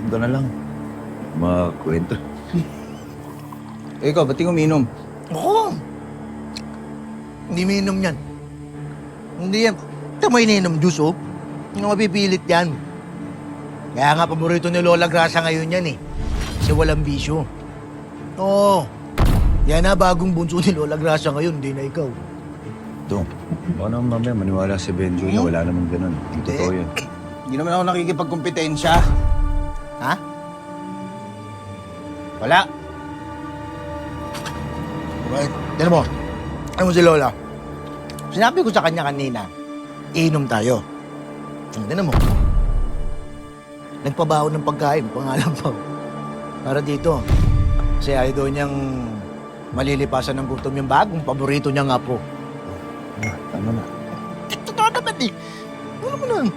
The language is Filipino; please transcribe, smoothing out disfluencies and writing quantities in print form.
Gutom ka na lang. Makwento. Ikaw, ba't di uminom? Ako! Hindi minom yan. Hindi yan. Ito mo ininom juice, oh. Hindi mapipilit yan. Kaya nga, paborito ni Lola Grasa ngayon yan, eh. Kasi walang bisyo. Oo. Yan na, bagong bunso ni Lola Grasa ngayon, hindi na ikaw. Ito. Baka naman mamaya maniwala si Benjo na wala naman ganun. Hindi totoo yan. Hindi naman ako nakikipagkompetensya. Ha? Wala. Right. Tiyan mo. Ano mo si Lola? Sinabi ko sa kanya kanina, iinom tayo. Tiyan mo. Nagpabaho ng pagkain, pangalan pa. Para dito. Kasi ayaw daw niyang malilipasan ng gutom yung bagong paborito niya nga po. Tama na. Totoo naman eh. Ano mo nun?